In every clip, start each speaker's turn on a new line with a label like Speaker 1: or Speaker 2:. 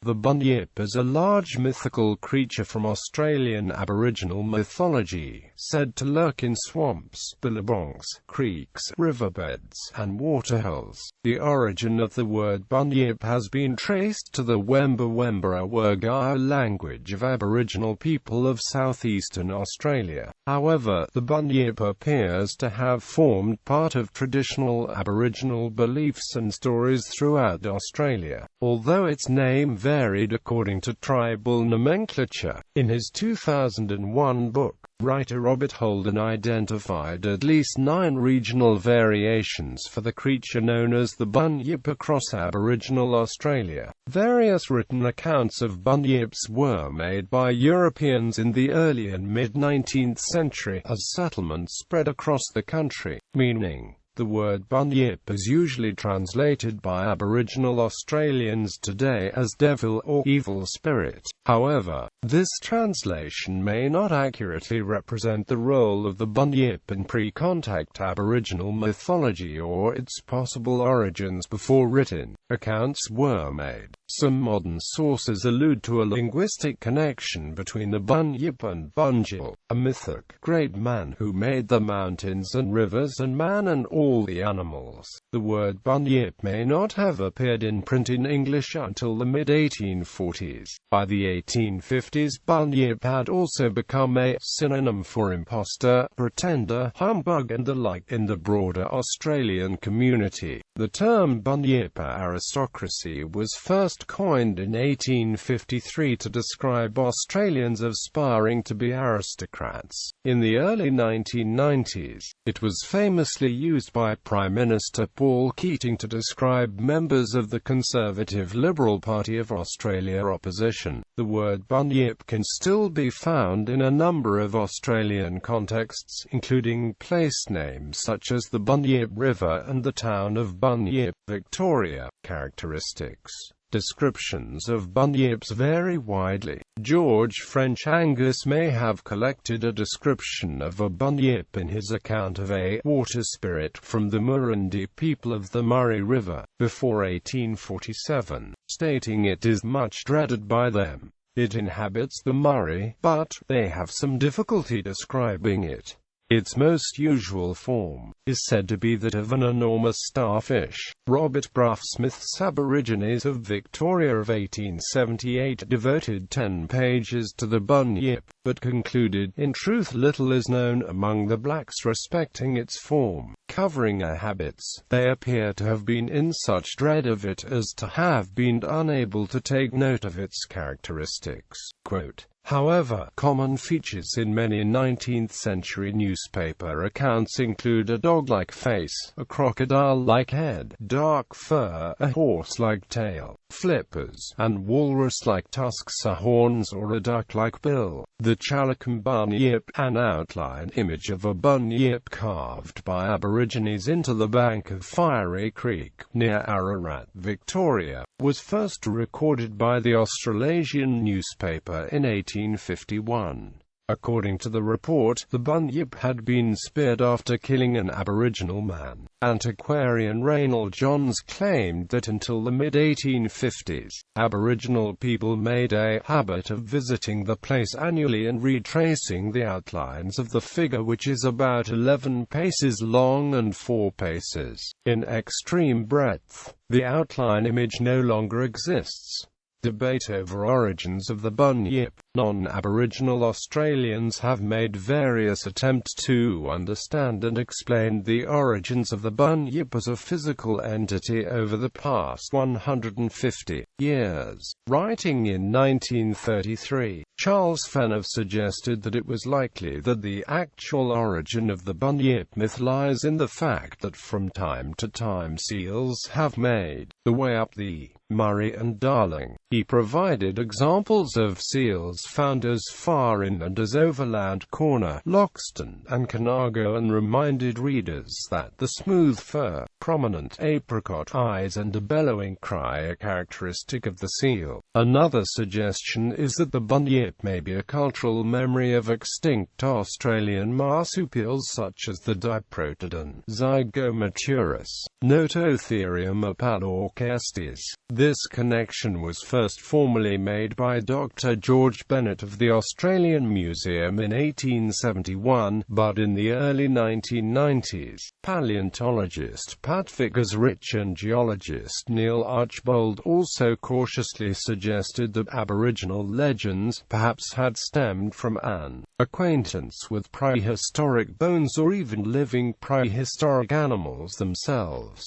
Speaker 1: The Bunyip is a large mythical creature from Australian Aboriginal mythology, said to lurk in swamps, billabongs, creeks, riverbeds, and waterholes. The origin of the word Bunyip has been traced to the Wemba-Wemba, a Wergaia language of Aboriginal people of South-Eastern Australia. However, the Bunyip appears to have formed part of traditional Aboriginal beliefs and stories throughout Australia, although its name varied according to tribal nomenclature. In his 2001 book, writer Robert Holden identified at least 9 regional variations for the creature known as the Bunyip across Aboriginal Australia. Various written accounts of Bunyips were made by Europeans in the early and mid-19th century, as settlements spread across the country, meaning the word Bunyip is usually translated by Aboriginal Australians today as devil or evil spirit. However, this translation may not accurately represent the role of the Bunyip in pre-contact Aboriginal mythology or its possible origins before written accounts were made. Some modern sources allude to a linguistic connection between the Bunyip and Bunjil, a mythic great man who made the mountains and rivers and man and all the animals. The word Bunyip may not have appeared in print in English until the mid-1840s. By the 1850s, Bunyip had also become a synonym for imposter, pretender, humbug and the like in the broader Australian community. The term Bunyip aristocracy was first coined in 1853 to describe Australians aspiring to be aristocrats. In the early 1990s, it was famously used by Prime Minister Paul Keating to describe members of the Conservative Liberal Party of Australia opposition. The word Bunyip can still be found in a number of Australian contexts, including place names such as the Bunyip River and the town of Bunyip, Victoria. Characteristics. Descriptions of Bunyips vary widely. George French Angus may have collected a description of a Bunyip in his account of a water spirit from the Murrundi people of the Murray River, before 1847, stating it is much dreaded by them. It inhabits the Murray, but they have some difficulty describing it. Its most usual form is said to be that of an enormous starfish. Robert Brough Smith's Aborigines of Victoria of 1878 devoted 10 pages to the Bunyip, but concluded, in truth little is known among the blacks respecting its form, covering habits. They appear to have been in such dread of it as to have been unable to take note of its characteristics. Quote, however, common features in many 19th-century newspaper accounts include a dog-like face, a crocodile-like head, dark fur, a horse-like tail, flippers, and walrus-like tusks or horns or a duck-like bill. The Chalacum Bunyip, an outline image of a bunyip carved by Aborigines into the bank of Fiery Creek, near Ararat, Victoria, was first recorded by the Australasian newspaper in 1851. According to the report, the Bunyip had been speared after killing an Aboriginal man. Antiquarian Reynald Johns claimed that until the mid-1850s, Aboriginal people made a habit of visiting the place annually and retracing the outlines of the figure, which is about 11 paces long and 4 paces in extreme breadth. The outline image no longer exists. Debate over origins of the Bunyip. Non-Aboriginal Australians have made various attempts to understand and explain the origins of the Bunyip as a physical entity over the past 150 years. Writing in 1933, Charles Fenner suggested that it was likely that the actual origin of the Bunyip myth lies in the fact that from time to time seals have made the way up the Murray and Darling. He provided examples of seals found as far inland as Overland Corner, Loxton, and Conago, and reminded readers that the smooth fur, Prominent apricot eyes and a bellowing cry are characteristic of the seal. Another suggestion is that the bunyip may be a cultural memory of extinct Australian marsupials such as the diprotodon, Zygomaturus, Nototherium apalorchestis. This connection was first formally made by Dr. George Bennett of the Australian Museum in 1871, but in the early 1990s, paleontologist Pat Vickers-Rich and geologist Neil Archbold also cautiously suggested that Aboriginal legends perhaps had stemmed from an acquaintance with prehistoric bones or even living prehistoric animals themselves.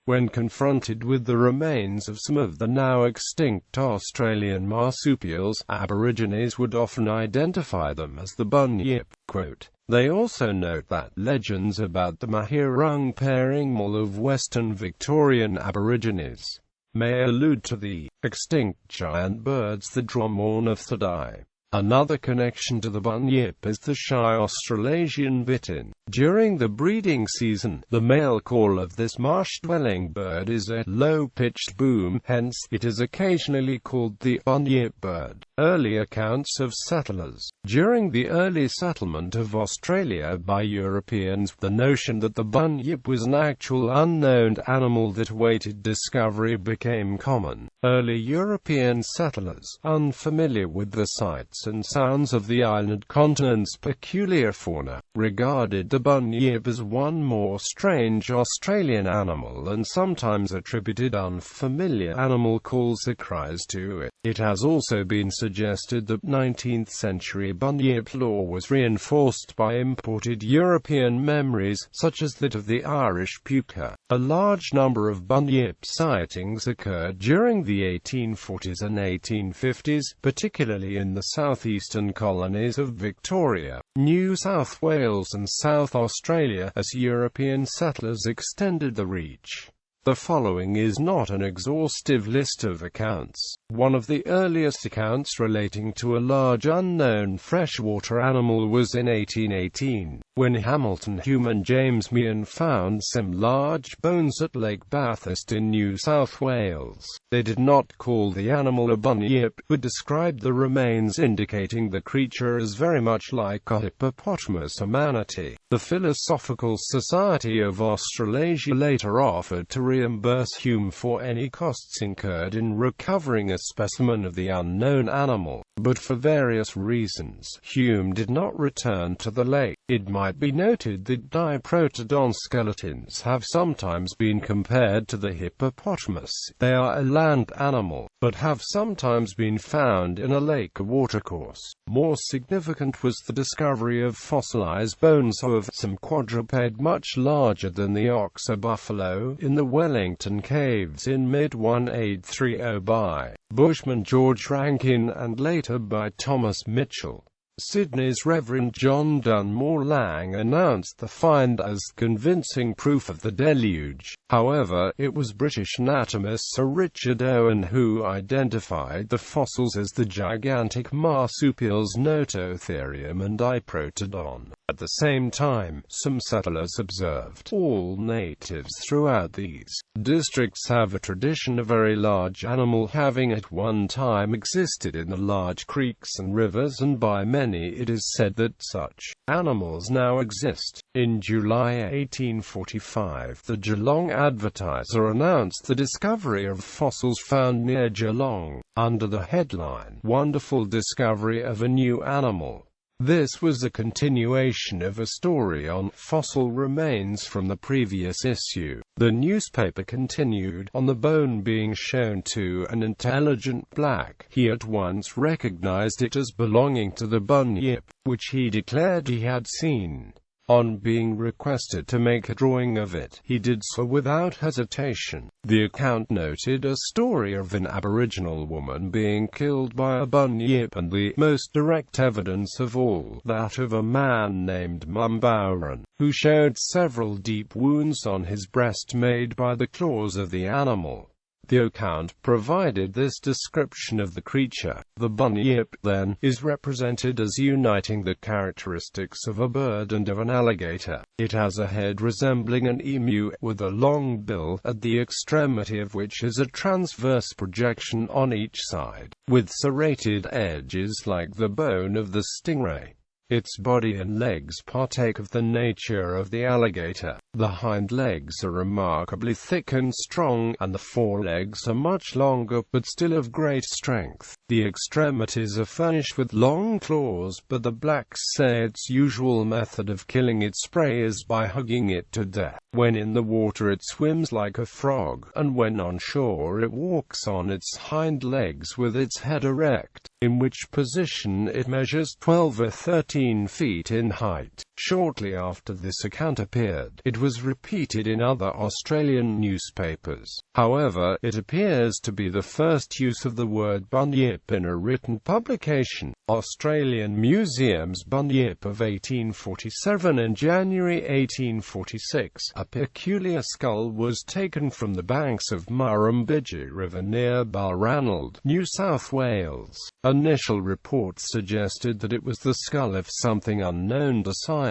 Speaker 1: When confronted with the remains of some of the now extinct Australian marsupials, Aborigines would often identify them as the bunyip. Quote, they also note that legends about the Mahirung pairing mall of Western Victorian Aborigines may allude to the extinct giant birds the Dromaeonephthidai. Another connection to the bunyip is the shy Australasian bittern. During the breeding season, the male call of this marsh-dwelling bird is a low-pitched boom, hence, it is occasionally called the bunyip bird. Early accounts of settlers. During the early settlement of Australia by Europeans, the notion that the bunyip was an actual unknown animal that awaited discovery became common. Early European settlers, unfamiliar with the sights and sounds of the island continent's peculiar fauna, regarded the bunyip as one more strange Australian animal and sometimes attributed unfamiliar animal calls or cries to it. It has also been suggested that 19th-century bunyip lore was reinforced by imported European memories, such as that of the Irish puka. A large number of bunyip sightings occurred during the 1840s and 1850s, particularly in the southeastern colonies of Victoria, New South Wales and South Australia, as European settlers extended the reach. The following is not an exhaustive list of accounts. One of the earliest accounts relating to a large unknown freshwater animal was in 1818, when Hamilton Hume James Meehan found some large bones at Lake Bathurst in New South Wales. They did not call the animal a bunyip, but described the remains, indicating the creature as very much like a hippopotamus or manatee. The Philosophical Society of Australasia later offered to reimburse Hume for any costs incurred in recovering a specimen of the unknown animal, but for various reasons, Hume did not return to the lake. It might be noted that diprotodon skeletons have sometimes been compared to the hippopotamus. They are a land animal, but have sometimes been found in a lake or watercourse. More significant was the discovery of fossilized bones of some quadruped much larger than the ox or buffalo in the Wellington Caves in mid-1830 by Bushman George Rankin and later by Thomas Mitchell. Sydney's Reverend John Dunmore Lang announced the find as convincing proof of the deluge. However, it was British anatomist Sir Richard Owen who identified the fossils as the gigantic marsupials Nototherium and Diprotodon. At the same time, some settlers observed all natives throughout these districts have a tradition of a very large animal having at one time existed in the large creeks and rivers, and by many it is said that such animals now exist. In July 1845, the Geelong Advertiser announced the discovery of fossils found near Geelong, under the headline, "Wonderful Discovery of a New Animal." This was a continuation of a story on fossil remains from the previous issue. The newspaper continued, on the bone being shown to an intelligent black, he at once recognized it as belonging to the bunyip, which he declared he had seen. On being requested to make a drawing of it, he did so without hesitation. The account noted a story of an Aboriginal woman being killed by a bunyip, and the most direct evidence of all, that of a man named Macfarlane, who showed several deep wounds on his breast made by the claws of the animal. The account provided this description of the creature. The bunyip, then, is represented as uniting the characteristics of a bird and of an alligator. It has a head resembling an emu, with a long bill, at the extremity of which is a transverse projection on each side, with serrated edges like the bone of the stingray. Its body and legs partake of the nature of the alligator. The hind legs are remarkably thick and strong, and the forelegs are much longer, but still of great strength. The extremities are furnished with long claws, but the blacks say its usual method of killing its prey is by hugging it to death. When in the water it swims like a frog, and when on shore it walks on its hind legs with its head erect, in which position it measures 12 or 13 feet in height. Shortly after this account appeared, it was repeated in other Australian newspapers. However, it appears to be the first use of the word bunyip in a written publication. Australian Museum's Bunyip of 1847. In January 1846, a peculiar skull was taken from the banks of Murrumbidgee River near Balranald, New South Wales. Initial reports suggested that it was the skull of something unknown to science.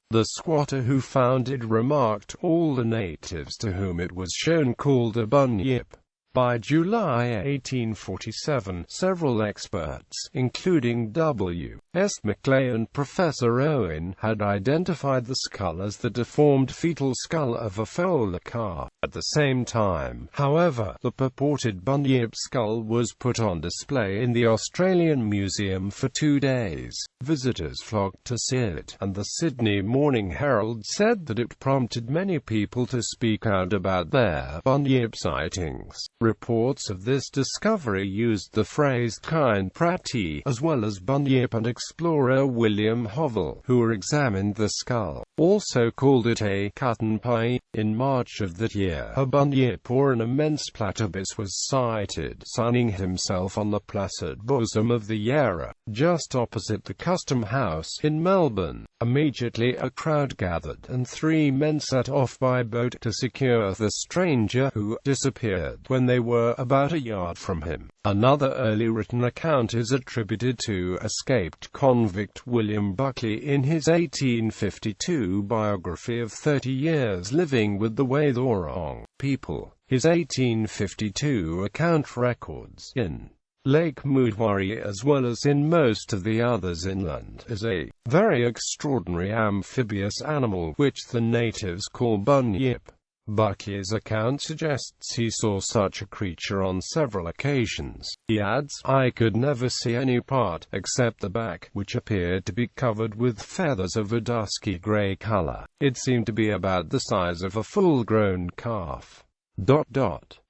Speaker 1: The squatter who found it remarked all the natives to whom it was shown called a bunyip. By July 1847, several experts, including W.S. Macleay and Professor Owen, had identified the skull as the deformed fetal skull of a foaler calf. At the same time, however, the purported bunyip skull was put on display in the Australian Museum for 2 days. Visitors flocked to see it, and the Sydney Morning Herald said that it prompted many people to speak out about their bunyip sightings. Reports of this discovery used the phrase kind prati, as well as bunyip, and explorer William Hovell, who examined the skull, also called it a cotton pie. In March of that year, a bunyip, or an immense platypus, was sighted sunning himself on the placid bosom of the Yarra, just opposite the Custom House in Melbourne. Immediately a crowd gathered, and 3 men set off by boat to secure the stranger, who disappeared when they were about a yard from him. Another early written account is attributed to escaped convict William Buckley in his 1852 biography of 30 years living with the Waithorong people. His 1852 account records in Lake Moodwarry, as well as in most of the others inland, is a very extraordinary amphibious animal which the natives call bunyip. Buckley's account suggests he saw such a creature on several occasions. He adds, "I could never see any part, except the back, which appeared to be covered with feathers of a dusky grey colour. It seemed to be about the size of a full-grown calf.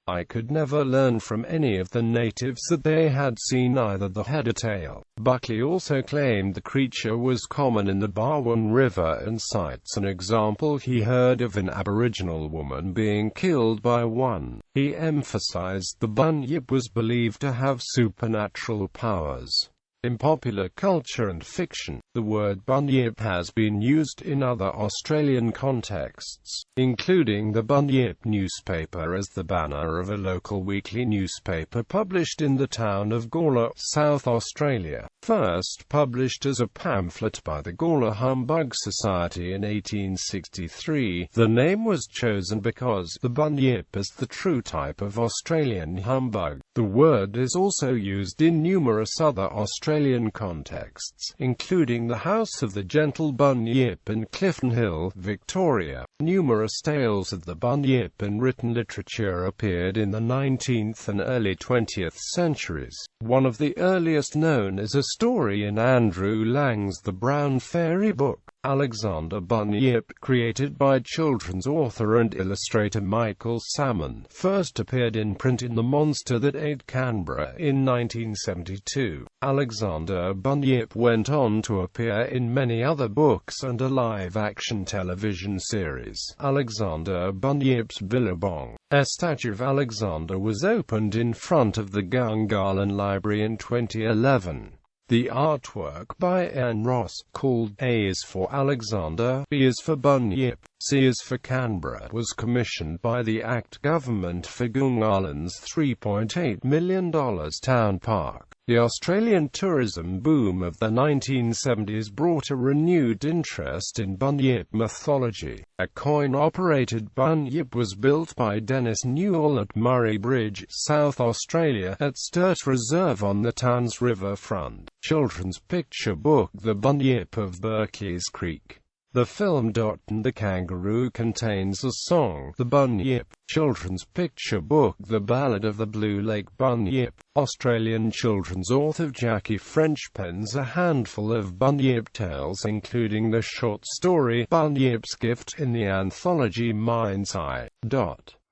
Speaker 1: I could never learn from any of the natives that they had seen either the head or tail." Buckley also claimed the creature was common in the Barwon River and cites an example he heard of an Aboriginal woman being killed by one. He emphasized the bunyip was believed to have supernatural powers. In popular culture and fiction, the word bunyip has been used in other Australian contexts, including the Bunyip newspaper as the banner of a local weekly newspaper published in the town of Gawler, South Australia. First published as a pamphlet by the Gawler Humbug Society in 1863, the name was chosen because the bunyip is the true type of Australian humbug. The word is also used in numerous other Australian contexts, including the House of the Gentle Bunyip in Clifton Hill, Victoria. Numerous tales of the bunyip in written literature appeared in the 19th and early 20th centuries. One of the earliest known is a story in Andrew Lang's The Brown Fairy book. Alexander Bunyip, created by children's author and illustrator Michael Salmon, first appeared in print in The Monster That Ate Canberra in 1972. Alexander Bunyip went on to appear in many other books and a live-action television series. Alexander Bunyip's Billabong. A statue of Alexander was opened in front of the Gungahlin Library in 2011. The artwork by N. Ross, called A is for Alexander, B is for Bunyip, C is for Canberra, was commissioned by the ACT government for Gung Island's $3.8 million town park. The Australian tourism boom of the 1970s brought a renewed interest in Bunyip mythology. A coin-operated Bunyip was built by Dennis Newell at Murray Bridge, South Australia, at Sturt Reserve on the town's riverfront. Children's picture book The Bunyip of Berkey's Creek. The film and the Kangaroo contains a song, The Bunyip. Children's picture book The Ballad of the Blue Lake Bunyip. Australian children's author Jackie French pens a handful of Bunyip tales, including the short story Bunyip's Gift in the anthology Mind's Eye.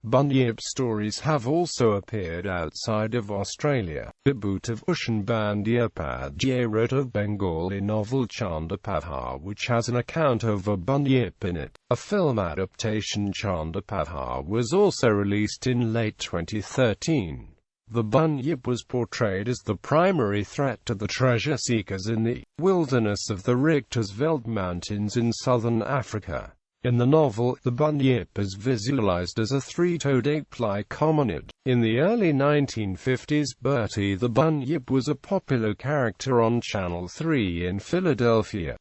Speaker 1: Bunyip stories have also appeared outside of Australia. Debut of Ushan Bandyopadhyay wrote a Bengali novel Chandapadhar which has an account of a Bunyip in it. A film adaptation, Chandapadhar, was also released in late 2013. The Bunyip was portrayed as the primary threat to the treasure seekers in the wilderness of the Richtersveld Mountains in southern Africa. In the novel, the Bunyip is visualized as a three-toed ape-like hominid. In the early 1950s, Bertie the Bunyip was a popular character on Channel 3 in Philadelphia.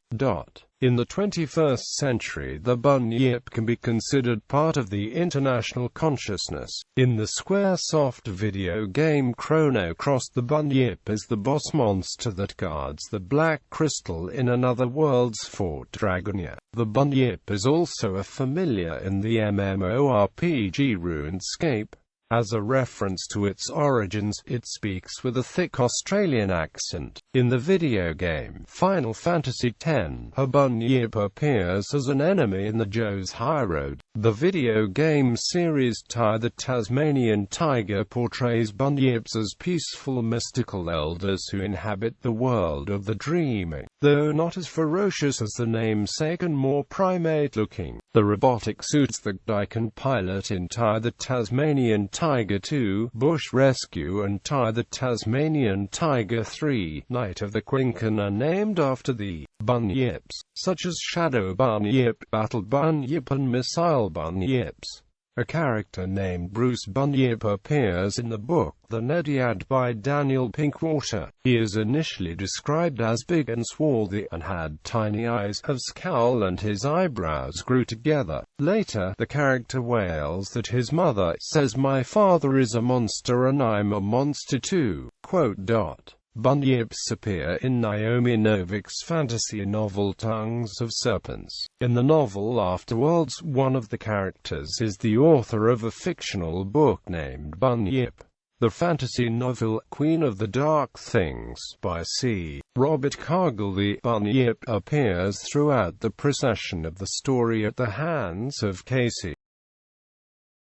Speaker 1: In the 21st century, the Bunyip can be considered part of the international consciousness. In the Squaresoft video game Chrono Cross, the Bunyip is the boss monster that guards the black crystal in Another World's Fort Dragonia. The Bunyip is also a familiar in the MMORPG RuneScape. As a reference to its origins, it speaks with a thick Australian accent. In the video game Final Fantasy X, a Bunyip appears as an enemy in the Joe's High Road. The video game series the Tasmanian Tiger portrays Bunyips as peaceful mystical elders who inhabit the world of the dreaming, though not as ferocious as the namesake and more primate-looking. The robotic suits that I can pilot in the Tasmanian Tiger 2, Bush Rescue, and the Tasmanian Tiger 3, Night of the Quincan, are named after the Bunyips, such as Shadow Bunyip, Battle Bunyip, and Missile Bunyips. A character named Bruce Bunyip appears in the book The Nediad by Daniel Pinkwater. He is initially described as big and swarthy, and had tiny eyes, a scowl, and his eyebrows grew together. Later, the character wails that his mother says, "My father is a monster and I'm a monster too." Bunyips appear in Naomi Novik's fantasy novel Tongues of Serpents. In the novel Afterworlds, one of the characters is the author of a fictional book named Bunyip. The fantasy novel Queen of the Dark Things by C. Robert Cargill, the Bunyip appears throughout the procession of the story at the hands of Casey.